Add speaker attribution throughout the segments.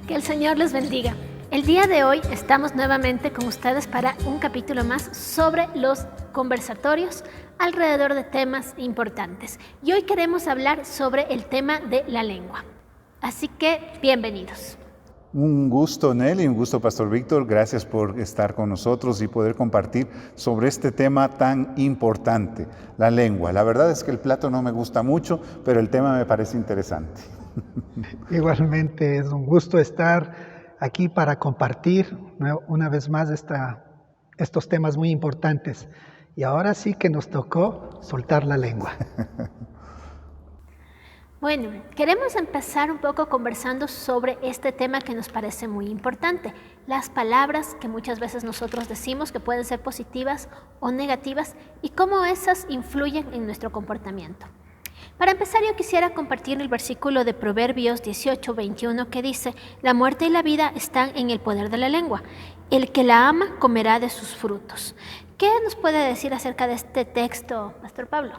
Speaker 1: Que el Señor les bendiga. El día de hoy estamos nuevamente con ustedes para un capítulo más sobre los conversatorios alrededor de temas importantes. Y hoy queremos hablar sobre el tema de la lengua. Así que, bienvenidos.
Speaker 2: Un gusto, Nelly, un gusto, Pastor Víctor. Gracias por estar con nosotros y poder compartir sobre este tema tan importante, la lengua. La verdad es que el plato no me gusta mucho, pero el tema me parece interesante.
Speaker 3: Igualmente es un gusto estar aquí para compartir una vez más estos temas muy importantes. Y ahora sí que nos tocó soltar la lengua.
Speaker 1: Bueno, queremos empezar un poco conversando sobre este tema que nos parece muy importante. Las palabras que muchas veces nosotros decimos que pueden ser positivas o negativas y cómo esas influyen en nuestro comportamiento. Para empezar, yo quisiera compartir el versículo de Proverbios 18:21 que dice: la muerte y la vida están en el poder de la lengua. El que la ama comerá de sus frutos. ¿Qué nos puede decir acerca de este texto, Pastor Pablo?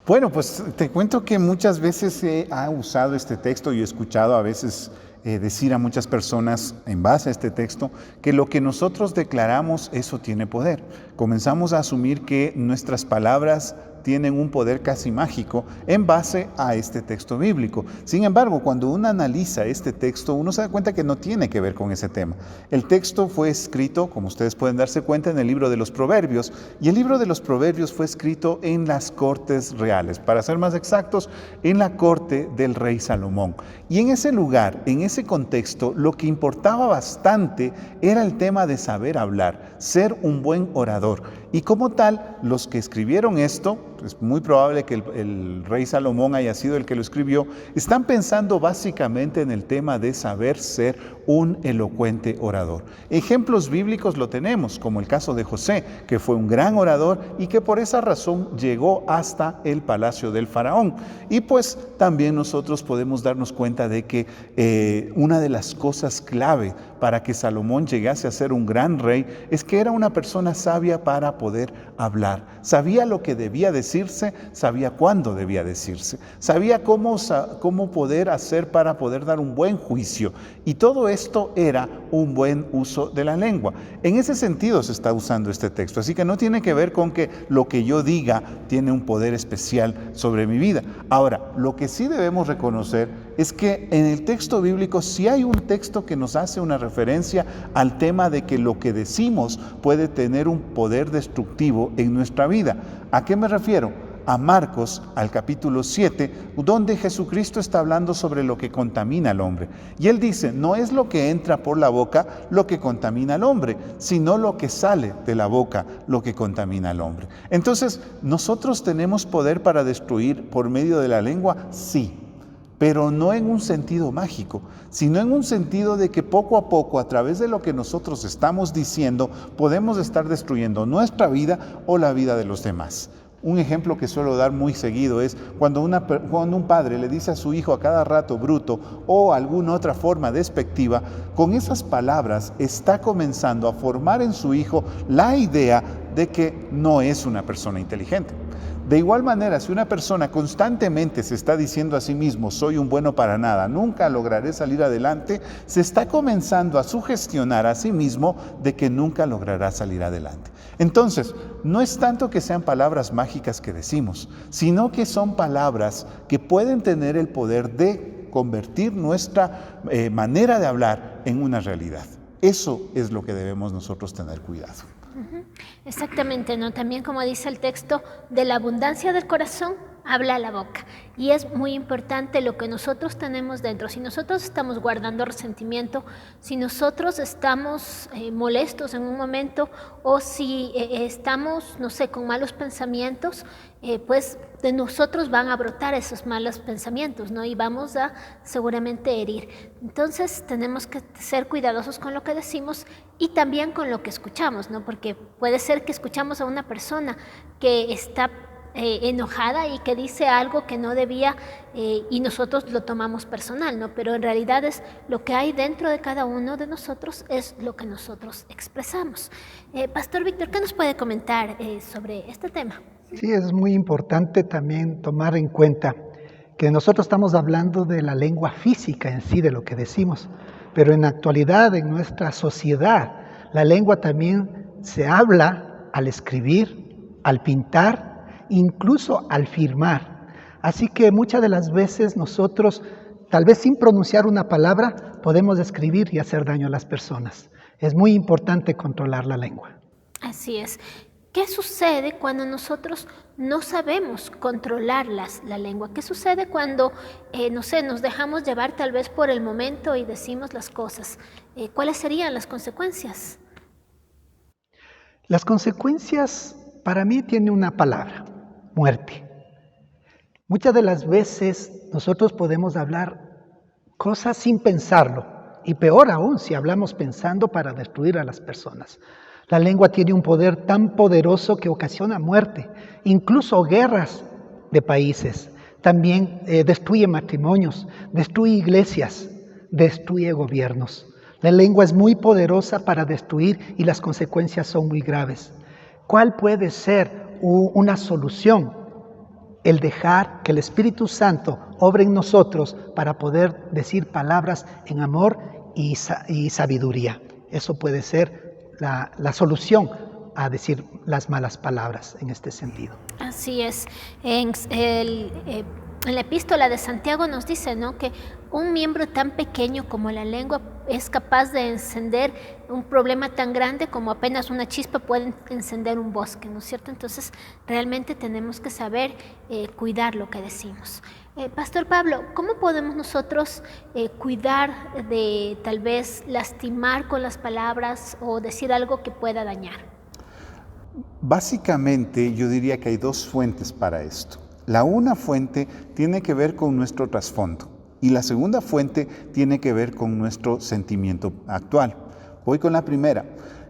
Speaker 2: Bueno, pues te cuento que muchas veces he usado este texto y he escuchado a veces decir a muchas personas en base a este texto que lo que nosotros declaramos, eso tiene poder. Comenzamos a asumir que nuestras palabras tienen un poder casi mágico en base a este texto bíblico. Sin embargo, cuando uno analiza este texto, uno se da cuenta que no tiene que ver con ese tema. El texto fue escrito, como ustedes pueden darse cuenta, en el libro de los Proverbios, y el libro de los Proverbios fue escrito en las cortes reales, para ser más exactos, en la corte del rey Salomón. Y en ese lugar, en ese contexto, lo que importaba bastante era el tema de saber hablar, ser un buen orador. Y como tal, los que escribieron esto, es muy probable que el rey Salomón haya sido el que lo escribió, están pensando básicamente en el tema de saber ser un elocuente orador. Ejemplos bíblicos lo tenemos, como el caso de José, que fue un gran orador y que por esa razón llegó hasta el palacio del faraón. Y pues también nosotros podemos darnos cuenta de que una de las cosas clave para que Salomón llegase a ser un gran rey es que era una persona sabia para poder hablar. Sabía lo que debía decirse, sabía cuándo debía decirse, sabía cómo poder hacer para poder dar un buen juicio. Y todo esto era un buen uso de la lengua. En ese sentido se está usando este texto. Así que no tiene que ver con que lo que yo diga tiene un poder especial sobre mi vida. Ahora, lo que sí debemos reconocer es que en el texto bíblico sí hay un texto que nos hace una referencia al tema de que lo que decimos puede tener un poder destructivo en nuestra vida. ¿A qué me refiero? A Marcos, al capítulo 7, donde Jesucristo está hablando sobre lo que contamina al hombre. Y Él dice, no es lo que entra por la boca lo que contamina al hombre, sino lo que sale de la boca lo que contamina al hombre. Entonces, ¿nosotros tenemos poder para destruir por medio de la lengua? Sí. Pero no en un sentido mágico, sino en un sentido de que poco a poco, a través de lo que nosotros estamos diciendo, podemos estar destruyendo nuestra vida o la vida de los demás. Un ejemplo que suelo dar muy seguido es cuando un padre le dice a su hijo a cada rato bruto o alguna otra forma despectiva, con esas palabras está comenzando a formar en su hijo la idea de que no es una persona inteligente. De igual manera, si una persona constantemente se está diciendo a sí mismo, soy un bueno para nada, nunca lograré salir adelante, se está comenzando a sugestionar a sí mismo de que nunca logrará salir adelante. Entonces, no es tanto que sean palabras mágicas que decimos, sino que son palabras que pueden tener el poder de convertir nuestra manera de hablar en una realidad. Eso es lo que debemos nosotros tener cuidado.
Speaker 1: Exactamente, ¿no? También como dice el texto, de la abundancia del corazón habla la boca. Y es muy importante lo que nosotros tenemos dentro. Si nosotros estamos guardando resentimiento, si nosotros estamos molestos en un momento o si estamos, no sé, con malos pensamientos, pues de nosotros van a brotar esos malos pensamientos, ¿no? Y vamos a seguramente herir. Entonces tenemos que ser cuidadosos con lo que decimos y también con lo que escuchamos, ¿no? Porque puede ser que escuchamos a una persona que está enojada y que dice algo que no debía y nosotros lo tomamos personal, ¿no? Pero en realidad es lo que hay dentro de cada uno de nosotros, es lo que nosotros expresamos. Pastor Víctor, ¿qué nos puede comentar sobre este tema?
Speaker 3: Sí, es muy importante también tomar en cuenta que nosotros estamos hablando de la lengua física en sí, de lo que decimos, pero en la actualidad, en nuestra sociedad, la lengua también se habla al escribir, al pintar, incluso al firmar. Así que muchas de las veces nosotros, tal vez sin pronunciar una palabra, podemos escribir y hacer daño a las personas. Es muy importante controlar la lengua.
Speaker 1: Así es. ¿Qué sucede cuando nosotros no sabemos controlar la lengua? ¿Qué sucede cuando, no sé, nos dejamos llevar tal vez por el momento y decimos las cosas? ¿Cuáles serían las consecuencias?
Speaker 3: Las consecuencias para mí tienen una palabra: muerte. Muchas de las veces nosotros podemos hablar cosas sin pensarlo, y peor aún si hablamos pensando para destruir a las personas. La lengua tiene un poder tan poderoso que ocasiona muerte, incluso guerras de países. También destruye matrimonios, destruye iglesias, destruye gobiernos. La lengua es muy poderosa para destruir y las consecuencias son muy graves. ¿Cuál puede ser una solución? El dejar que el Espíritu Santo obre en nosotros para poder decir palabras en amor y sabiduría. Eso puede ser la solución a decir las malas palabras en este sentido.
Speaker 1: Así es. En la epístola de Santiago nos dice, ¿no?, que un miembro tan pequeño como la lengua es capaz de encender un problema tan grande como apenas una chispa puede encender un bosque, ¿no es cierto? Entonces, realmente tenemos que saber cuidar lo que decimos. Pastor Pablo, ¿cómo podemos nosotros cuidar de tal vez lastimar con las palabras o decir algo que pueda dañar?
Speaker 2: Básicamente, yo diría que hay dos fuentes para esto. La una fuente tiene que ver con nuestro trasfondo y la segunda fuente tiene que ver con nuestro sentimiento actual. Voy con la primera.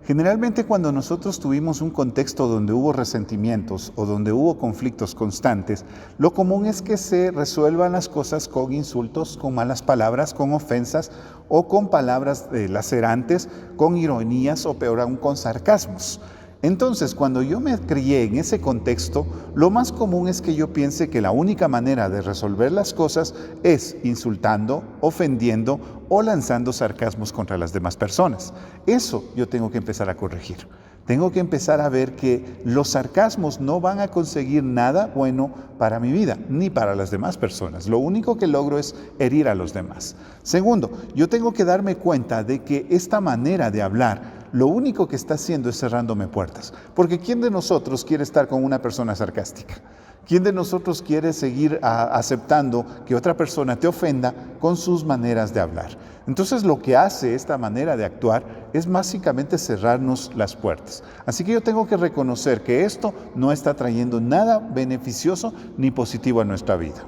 Speaker 2: Generalmente cuando nosotros tuvimos un contexto donde hubo resentimientos o donde hubo conflictos constantes, lo común es que se resuelvan las cosas con insultos, con malas palabras, con ofensas o con palabras lacerantes, con ironías o peor aún con sarcasmos. Entonces, cuando yo me crié en ese contexto, lo más común es que yo piense que la única manera de resolver las cosas es insultando, ofendiendo o lanzando sarcasmos contra las demás personas. Eso yo tengo que empezar a corregir. Tengo que empezar a ver que los sarcasmos no van a conseguir nada bueno para mi vida, ni para las demás personas. Lo único que logro es herir a los demás. Segundo, yo tengo que darme cuenta de que esta manera de hablar lo único que está haciendo es cerrándome puertas. Porque ¿quién de nosotros quiere estar con una persona sarcástica? ¿Quién de nosotros quiere seguir aceptando que otra persona te ofenda con sus maneras de hablar? Entonces lo que hace esta manera de actuar es básicamente cerrarnos las puertas. Así que yo tengo que reconocer que esto no está trayendo nada beneficioso ni positivo a nuestra vida.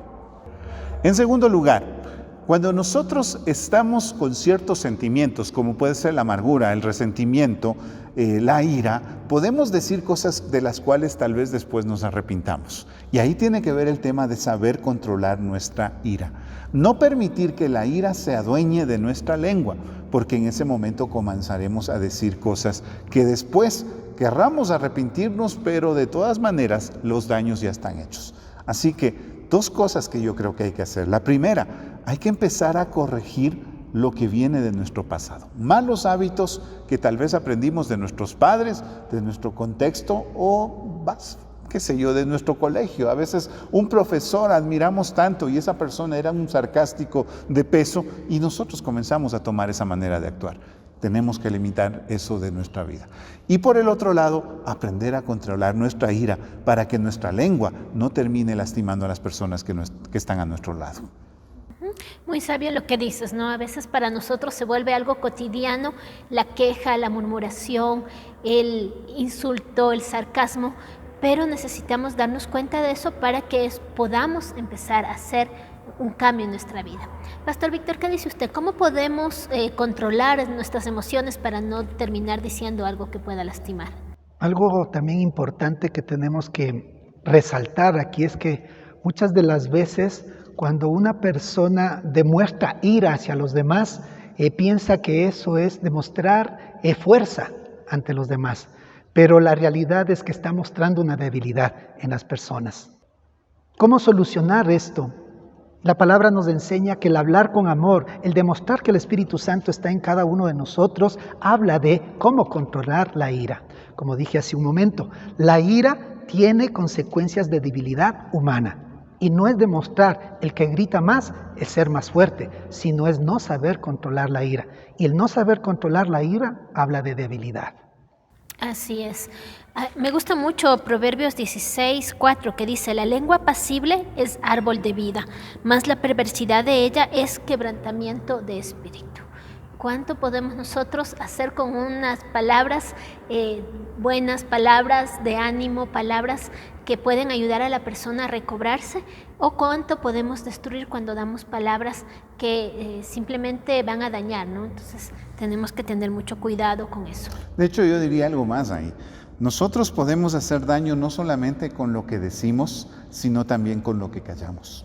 Speaker 2: En segundo lugar, cuando nosotros estamos con ciertos sentimientos, como puede ser la amargura, el resentimiento, la ira, podemos decir cosas de las cuales tal vez después nos arrepintamos. Y ahí tiene que ver el tema de saber controlar nuestra ira. No permitir que la ira se adueñe de nuestra lengua, porque en ese momento comenzaremos a decir cosas que después querramos arrepentirnos, pero de todas maneras los daños ya están hechos. Así que dos cosas que yo creo que hay que hacer. La primera, hay que empezar a corregir lo que viene de nuestro pasado. Malos hábitos que tal vez aprendimos de nuestros padres, de nuestro contexto o, qué sé yo, de nuestro colegio. A veces un profesor admiramos tanto y esa persona era un sarcástico de peso y nosotros comenzamos a tomar esa manera de actuar. Tenemos que limitar eso de nuestra vida. Y por el otro lado, aprender a controlar nuestra ira para que nuestra lengua no termine lastimando a las personas que están a nuestro lado.
Speaker 1: Muy sabio lo que dices, ¿no? A veces para nosotros se vuelve algo cotidiano la queja, la murmuración, el insulto, el sarcasmo, pero necesitamos darnos cuenta de eso para que podamos empezar a hacer un cambio en nuestra vida. Pastor Víctor, ¿qué dice usted? ¿Cómo podemos controlar nuestras emociones para no terminar diciendo algo que pueda lastimar?
Speaker 3: Algo también importante que tenemos que resaltar aquí es que muchas de las veces cuando una persona demuestra ira hacia los demás, piensa que eso es demostrar fuerza ante los demás, pero la realidad es que está mostrando una debilidad en las personas. ¿Cómo solucionar esto? La palabra nos enseña que el hablar con amor, el demostrar que el Espíritu Santo está en cada uno de nosotros, habla de cómo controlar la ira. Como dije hace un momento, la ira tiene consecuencias de debilidad humana. Y no es demostrar el que grita más, es ser más fuerte, sino es no saber controlar la ira. Y el no saber controlar la ira habla de debilidad.
Speaker 1: Así es. Me gusta mucho Proverbios 16:4, que dice: la lengua apacible es árbol de vida, mas la perversidad de ella es quebrantamiento de espíritu. ¿Cuánto podemos nosotros hacer con unas palabras buenas, palabras de ánimo, palabras que pueden ayudar a la persona a recobrarse? ¿O cuánto podemos destruir cuando damos palabras que simplemente van a dañar, ¿no? Entonces tenemos que tener mucho cuidado con eso.
Speaker 2: De hecho, yo diría algo más ahí. Nosotros podemos hacer daño no solamente con lo que decimos, sino también con lo que callamos.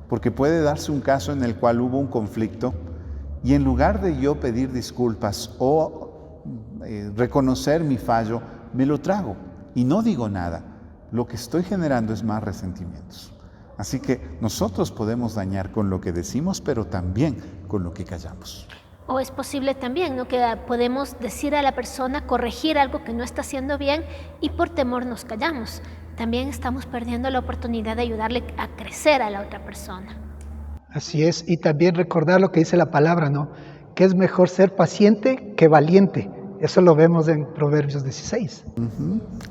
Speaker 2: Porque puede darse un caso en el cual hubo un conflicto y en lugar de yo pedir disculpas o reconocer mi fallo, me lo trago y no digo nada. Lo que estoy generando es más resentimientos. Así que nosotros podemos dañar con lo que decimos, pero también con lo que callamos.
Speaker 1: O es posible también, ¿no?, que podemos decir a la persona, corregir algo que no está haciendo bien y por temor nos callamos. También estamos perdiendo la oportunidad de ayudarle a crecer a la otra persona.
Speaker 3: Así es, y también recordar lo que dice la palabra, ¿no? Que es mejor ser paciente que valiente. Eso lo vemos en Proverbios 16.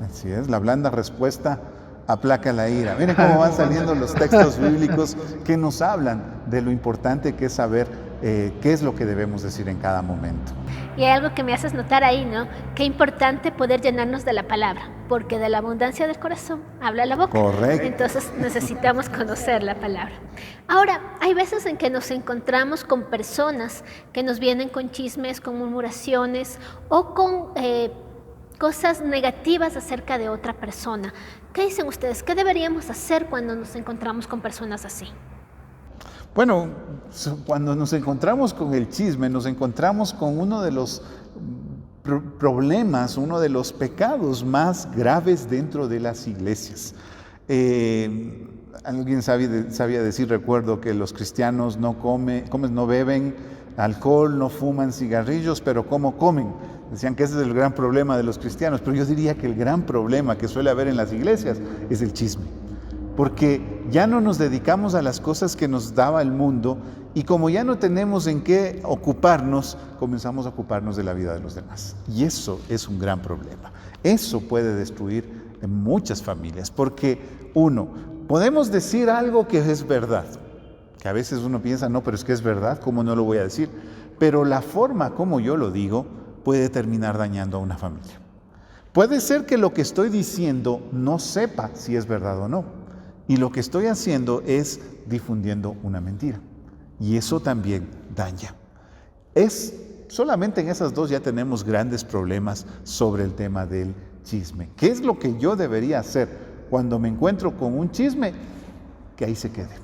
Speaker 2: Así es, la blanda respuesta aplaca la ira. Miren cómo van saliendo los textos bíblicos que nos hablan de lo importante que es saber qué es lo que debemos decir en cada momento.
Speaker 1: Y hay algo que me haces notar ahí, ¿no? Qué importante poder llenarnos de la palabra, porque de la abundancia del corazón habla la boca.
Speaker 2: Correcto.
Speaker 1: Entonces necesitamos conocer la palabra. Ahora, hay veces en que nos encontramos con personas que nos vienen con chismes, con murmuraciones o con cosas negativas acerca de otra persona. ¿Qué dicen ustedes? ¿Qué deberíamos hacer cuando nos encontramos con personas así?
Speaker 2: Bueno, cuando nos encontramos con el chisme, nos encontramos con uno de los problemas, uno de los pecados más graves dentro de las iglesias. Alguien sabía decir, recuerdo, que los cristianos no beben alcohol, no fuman cigarrillos, pero ¿cómo comen? Decían que ese es el gran problema de los cristianos, pero yo diría que el gran problema que suele haber en las iglesias es el chisme. Porque ya no nos dedicamos a las cosas que nos daba el mundo y como ya no tenemos en qué ocuparnos, comenzamos a ocuparnos de la vida de los demás. Y eso es un gran problema. Eso puede destruir muchas familias porque, uno, podemos decir algo que es verdad, que a veces uno piensa, no, pero es que es verdad, ¿cómo no lo voy a decir? Pero la forma como yo lo digo puede terminar dañando a una familia. Puede ser que lo que estoy diciendo no sepa si es verdad o no. Y lo que estoy haciendo es difundiendo una mentira. Y eso también daña. Solamente en esas dos ya tenemos grandes problemas sobre el tema del chisme. ¿Qué es lo que yo debería hacer cuando me encuentro con un chisme? Que ahí se quede.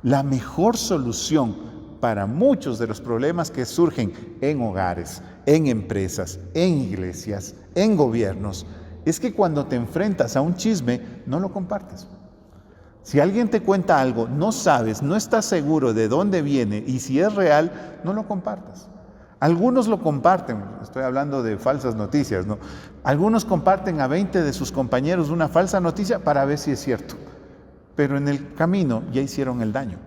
Speaker 2: La mejor solución para muchos de los problemas que surgen en hogares, en empresas, en iglesias, en gobiernos, es que cuando te enfrentas a un chisme, no lo compartes. Si alguien te cuenta algo, no sabes, no estás seguro de dónde viene y si es real, no lo compartas. Algunos lo comparten, estoy hablando de falsas noticias, ¿no? Algunos comparten a 20 de sus compañeros una falsa noticia para ver si es cierto, pero en el camino ya hicieron el daño.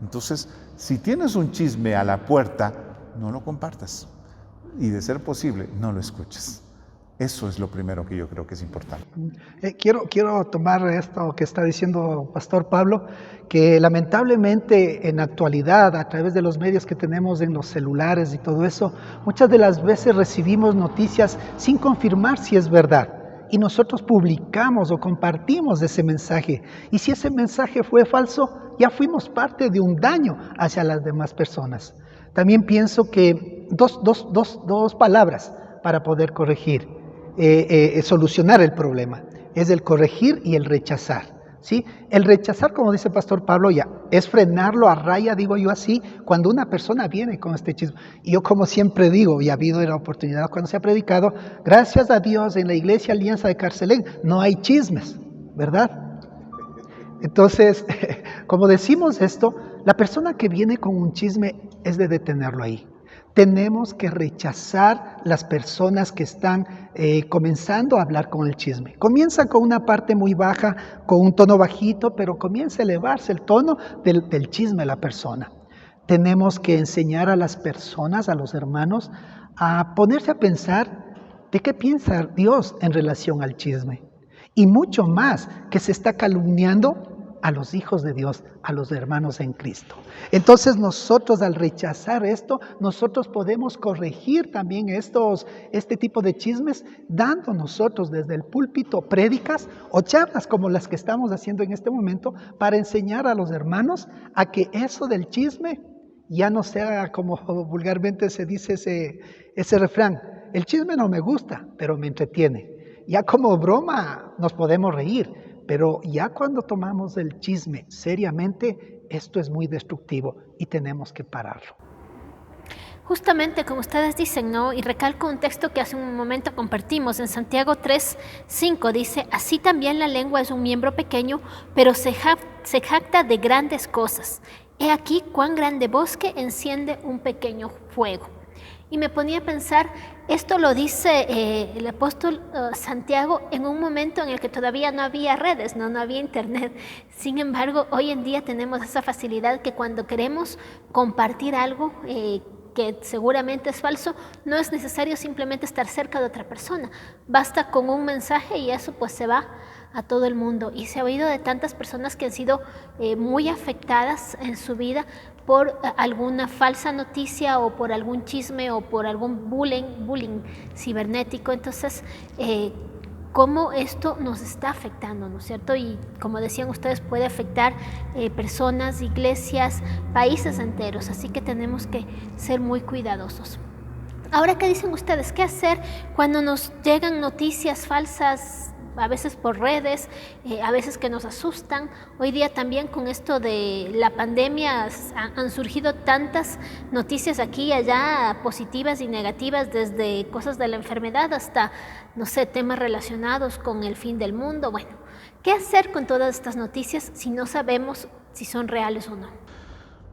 Speaker 2: Entonces, si tienes un chisme a la puerta, no lo compartas y de ser posible, no lo escuches. Eso es lo primero que yo creo que es importante.
Speaker 3: Quiero tomar esto que está diciendo Pastor Pablo, que lamentablemente en la actualidad, a través de los medios que tenemos en los celulares y todo eso, muchas de las veces recibimos noticias sin confirmar si es verdad. Y nosotros publicamos o compartimos ese mensaje. Y si ese mensaje fue falso, ya fuimos parte de un daño hacia las demás personas. También pienso que dos palabras para poder corregir. Solucionar el problema, es el corregir y el rechazar, ¿sí? El rechazar, como dice Pastor Pablo, ya es frenarlo a raya, digo yo así, cuando una persona viene con este chisme. Y yo, como siempre digo, y ha habido la oportunidad cuando se ha predicado, gracias a Dios en la Iglesia Alianza de Carcelén no hay chismes, ¿verdad? Entonces, como decimos esto, la persona que viene con un chisme es de detenerlo ahí. Tenemos que rechazar las personas que están comenzando a hablar con el chisme. Comienza con una parte muy baja, con un tono bajito, pero comienza a elevarse el tono del chisme de la persona. Tenemos que enseñar a las personas, a los hermanos, a ponerse a pensar de qué piensa Dios en relación al chisme. Y mucho más, que se está calumniando a los hijos de Dios, a los hermanos en Cristo. Entonces nosotros, al rechazar esto, nosotros podemos corregir también este tipo de chismes, dando nosotros desde el púlpito prédicas o charlas como las que estamos haciendo en este momento, para enseñar a los hermanos a que eso del chisme ya no sea como vulgarmente se dice ese refrán: el chisme no me gusta, pero me entretiene. Ya como broma nos podemos reír, pero ya cuando tomamos el chisme seriamente, esto es muy destructivo y tenemos que pararlo.
Speaker 1: Justamente como ustedes dicen, ¿no? Y recalco un texto que hace un momento compartimos en Santiago 3:5, dice: así también la lengua es un miembro pequeño, pero se jacta de grandes cosas. He aquí cuán grande bosque enciende un pequeño fuego. Y me ponía a pensar, esto lo dice el apóstol Santiago en un momento en el que todavía no había redes, no había internet. Sin embargo, hoy en día tenemos esa facilidad que cuando queremos compartir algo que seguramente es falso, no es necesario simplemente estar cerca de otra persona. Basta con un mensaje y eso pues se va a todo el mundo. Y se ha oído de tantas personas que han sido muy afectadas en su vida por alguna falsa noticia o por algún chisme o por algún bullying cibernético. Entonces, cómo esto nos está afectando, ¿no es cierto? Y como decían ustedes, puede afectar personas, iglesias, países enteros. Así que tenemos que ser muy cuidadosos. Ahora, ¿qué dicen ustedes? ¿Qué hacer cuando nos llegan noticias falsas? A veces por redes, a veces que nos asustan. Hoy día también con esto de la pandemia han surgido tantas noticias aquí y allá, positivas y negativas, desde cosas de la enfermedad hasta, no sé, temas relacionados con el fin del mundo. Bueno, ¿qué hacer con todas estas noticias si no sabemos si son reales o no?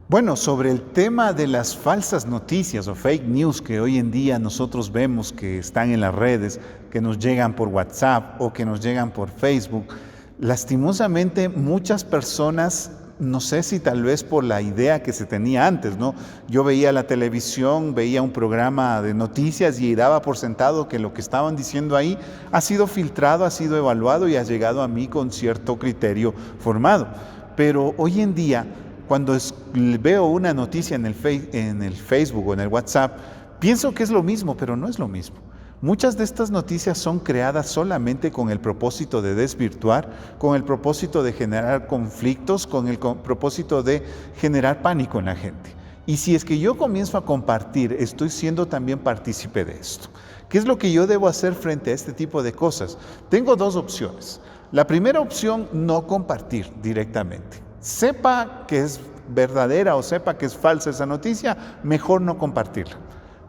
Speaker 2: Bueno, sobre el tema de las falsas noticias o fake news que hoy en día nosotros vemos que están en las redes, que nos llegan por WhatsApp o que nos llegan por Facebook, lastimosamente muchas personas, no sé si tal vez por la idea que se tenía antes, ¿no? Yo veía la televisión, veía un programa de noticias y daba por sentado que lo que estaban diciendo ahí ha sido filtrado, ha sido evaluado y ha llegado a mí con cierto criterio formado. Pero hoy en día, cuando veo una noticia en el Facebook o en el WhatsApp, pienso que es lo mismo, pero no es lo mismo. Muchas de estas noticias son creadas solamente con el propósito de desvirtuar, con el propósito de generar conflictos, con el propósito de generar pánico en la gente. Y si es que yo comienzo a compartir, estoy siendo también partícipe de esto. ¿Qué es lo que yo debo hacer frente a este tipo de cosas? Tengo dos opciones. La primera opción, no compartir directamente. Sepa que es verdadera o sepa que es falsa esa noticia, mejor no compartirla,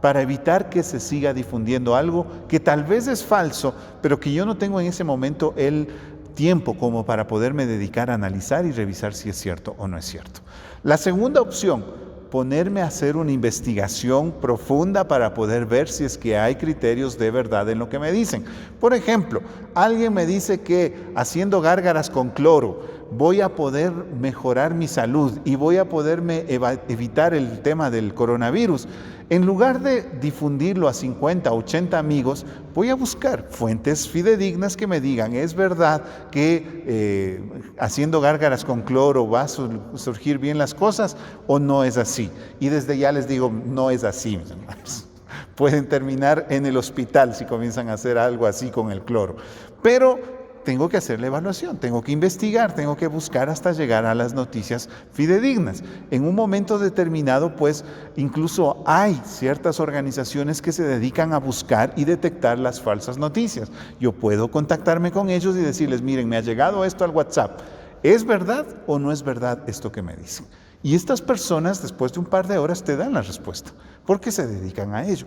Speaker 2: para evitar que se siga difundiendo algo que tal vez es falso, pero que yo no tengo en ese momento el tiempo como para poderme dedicar a analizar y revisar si es cierto o no es cierto. La segunda opción, ponerme a hacer una investigación profunda para poder ver si es que hay criterios de verdad en lo que me dicen. Por ejemplo, alguien me dice que haciendo gárgaras con cloro voy a poder mejorar mi salud y voy a poderme evitar el tema del coronavirus. En lugar de difundirlo a 50, 80 amigos, voy a buscar fuentes fidedignas que me digan, ¿es verdad que haciendo gárgaras con cloro va a surgir bien las cosas o no es así? Y desde ya les digo, no es así, mis hermanos. Pueden terminar en el hospital si comienzan a hacer algo así con el cloro. Pero tengo que hacer la evaluación, tengo que investigar, tengo que buscar hasta llegar a las noticias fidedignas. En un momento determinado, pues, incluso hay ciertas organizaciones que se dedican a buscar y detectar las falsas noticias. Yo puedo contactarme con ellos y decirles, miren, me ha llegado esto al WhatsApp. ¿Es verdad o no es verdad esto que me dicen? Y estas personas, después de un par de horas, te dan la respuesta, porque se dedican a ello.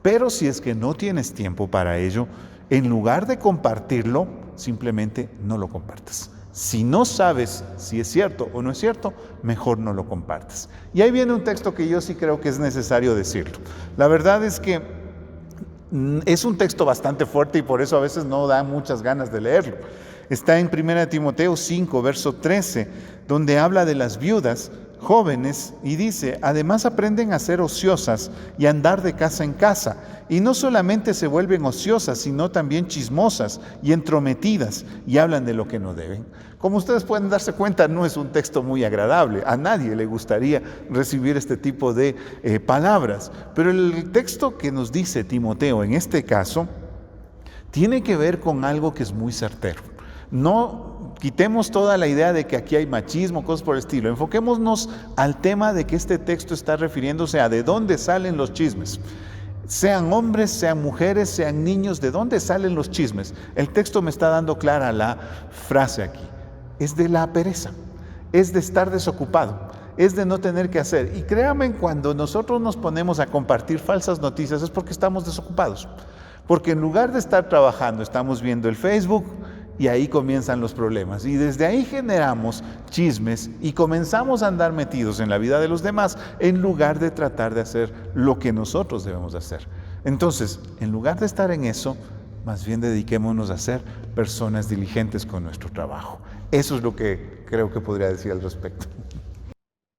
Speaker 2: Pero si es que no tienes tiempo para ello, en lugar de compartirlo, simplemente no lo compartas. Si no sabes si es cierto o no es cierto, mejor no lo compartas. Y ahí viene un texto que yo sí creo que es necesario decirlo. La verdad es que es un texto bastante fuerte y por eso a veces no da muchas ganas de leerlo. Está en 1 Timoteo 5, verso 13, donde habla de las viudas jóvenes y dice: además aprenden a ser ociosas y a andar de casa en casa, y no solamente se vuelven ociosas, sino también chismosas y entrometidas, y hablan de lo que no deben. Como ustedes pueden darse cuenta, no es un texto muy agradable. A nadie le gustaría recibir este tipo de palabras. Pero el texto que nos dice Timoteo en este caso tiene que ver con algo que es muy certero. No quitemos toda la idea de que aquí hay machismo, cosas por el estilo. Enfoquémonos al tema de que este texto está refiriéndose a de dónde salen los chismes. Sean hombres, sean mujeres, sean niños, ¿de dónde salen los chismes? El texto me está dando clara la frase aquí. Es de la pereza, es de estar desocupado, es de no tener que hacer. Y créanme, cuando nosotros nos ponemos a compartir falsas noticias es porque estamos desocupados. Porque en lugar de estar trabajando, estamos viendo el Facebook y ahí comienzan los problemas. Y desde ahí generamos chismes y comenzamos a andar metidos en la vida de los demás en lugar de tratar de hacer lo que nosotros debemos hacer. Entonces, en lugar de estar en eso, más bien dediquémonos a ser personas diligentes con nuestro trabajo. Eso es lo que creo que podría decir al respecto.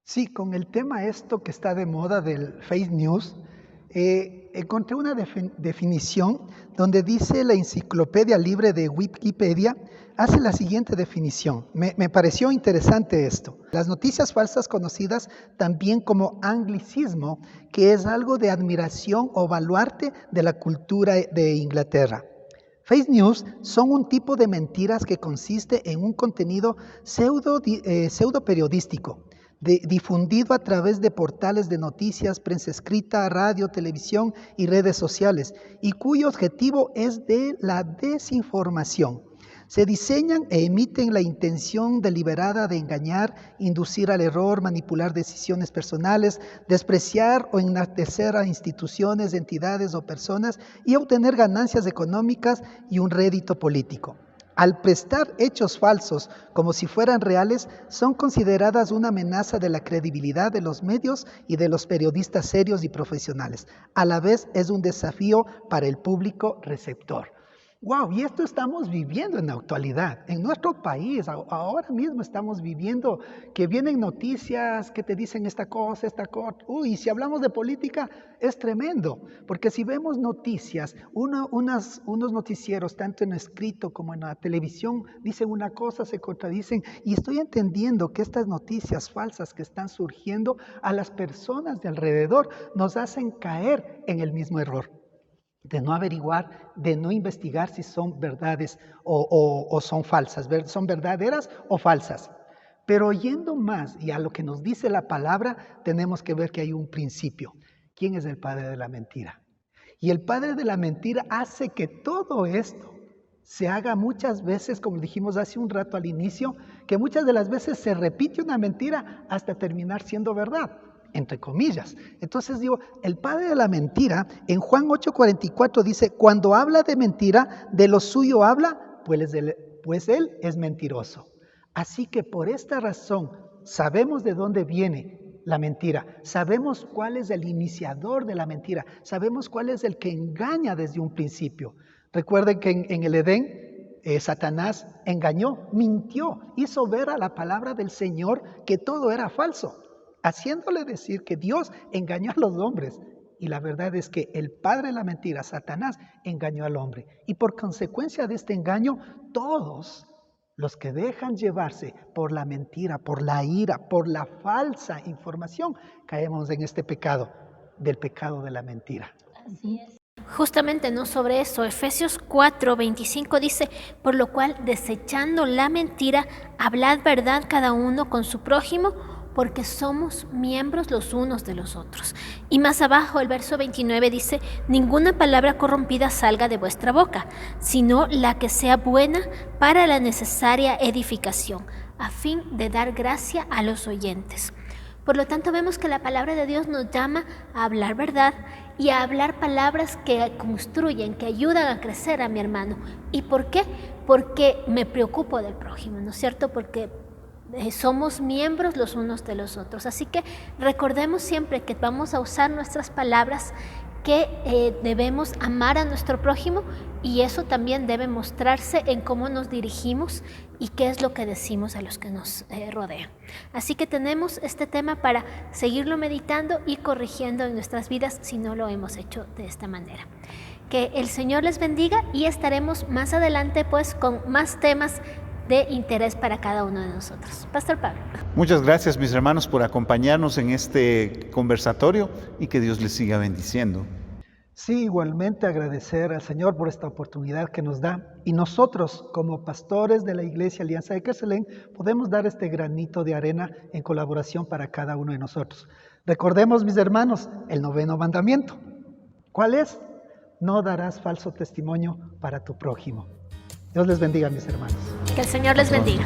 Speaker 3: Sí, con el tema esto que está de moda del fake news, encontré una definición donde dice la enciclopedia libre de Wikipedia, hace la siguiente definición. Me pareció interesante esto. Las noticias falsas conocidas también como anglicismo, que es algo de admiración o baluarte de la cultura de Inglaterra. Fake news son un tipo de mentiras que consiste en un contenido pseudo periodístico, difundido a través de portales de noticias, prensa escrita, radio, televisión y redes sociales, y cuyo objetivo es de la desinformación. Se diseñan e emiten la intención deliberada de engañar, inducir al error, manipular decisiones personales, despreciar o enaltecer a instituciones, entidades o personas y obtener ganancias económicas y un rédito político. Al prestar hechos falsos como si fueran reales, son consideradas una amenaza de la credibilidad de los medios y de los periodistas serios y profesionales. A la vez es un desafío para el público receptor. Wow, y esto estamos viviendo en la actualidad. En nuestro país, ahora mismo estamos viviendo que vienen noticias que te dicen esta cosa. Uy, si hablamos de política, es tremendo. Porque si vemos noticias, unos noticieros, tanto en escrito como en la televisión, dicen una cosa, se contradicen. Y estoy entendiendo que estas noticias falsas que están surgiendo a las personas de alrededor nos hacen caer en el mismo error de no averiguar, de no investigar si son verdades o son falsas, son verdaderas o falsas. Pero oyendo más y a lo que nos dice la palabra, tenemos que ver que hay un principio. ¿Quién es el padre de la mentira? Y el padre de la mentira hace que todo esto se haga muchas veces, como dijimos hace un rato al inicio, que muchas de las veces se repite una mentira hasta terminar siendo verdad, entre comillas. Entonces digo, el padre de la mentira, en Juan 8:44 dice, cuando habla de mentira, de lo suyo habla, pues él es mentiroso. Así que por esta razón, sabemos de dónde viene la mentira, sabemos cuál es el iniciador de la mentira, sabemos cuál es el que engaña desde un principio. Recuerden que en el Edén, Satanás engañó, mintió, hizo ver a la palabra del Señor que todo era falso, haciéndole decir que Dios engañó a los hombres. Y la verdad es que el padre de la mentira, Satanás, engañó al hombre. Y por consecuencia de este engaño, todos los que dejan llevarse por la mentira, por la ira, por la falsa información, caemos en este pecado, del pecado de la mentira.
Speaker 1: Así es. Justamente no sobre eso, Efesios 4:25 dice, por lo cual desechando la mentira, hablad verdad cada uno con su prójimo, porque somos miembros los unos de los otros. Y más abajo el verso 29 dice, ninguna palabra corrompida salga de vuestra boca, sino la que sea buena para la necesaria edificación, a fin de dar gracia a los oyentes. Por lo tanto, vemos que la palabra de Dios nos llama a hablar verdad y a hablar palabras que construyen, que ayudan a crecer a mi hermano. ¿Y por qué? Porque me preocupo del prójimo, ¿no es cierto? Porque somos miembros los unos de los otros. Así que recordemos siempre que vamos a usar nuestras palabras, que debemos amar a nuestro prójimo, y eso también debe mostrarse en cómo nos dirigimos y qué es lo que decimos a los que nos rodean. Así que tenemos este tema para seguirlo meditando y corrigiendo en nuestras vidas si no lo hemos hecho de esta manera. Que el Señor les bendiga, y estaremos más adelante pues con más temas de interés para cada uno de nosotros. Pastor Pablo.
Speaker 2: Muchas gracias, mis hermanos, por acompañarnos en este conversatorio, y que Dios les siga bendiciendo.
Speaker 3: Sí, igualmente agradecer al Señor por esta oportunidad que nos da, y nosotros como pastores de la Iglesia Alianza de Kerselén podemos dar este granito de arena en colaboración para cada uno de nosotros. Recordemos, mis hermanos, el 9º mandamiento. ¿Cuál es? No darás falso testimonio para tu prójimo. Dios les bendiga, mis hermanos.
Speaker 1: Que el Señor les bendiga.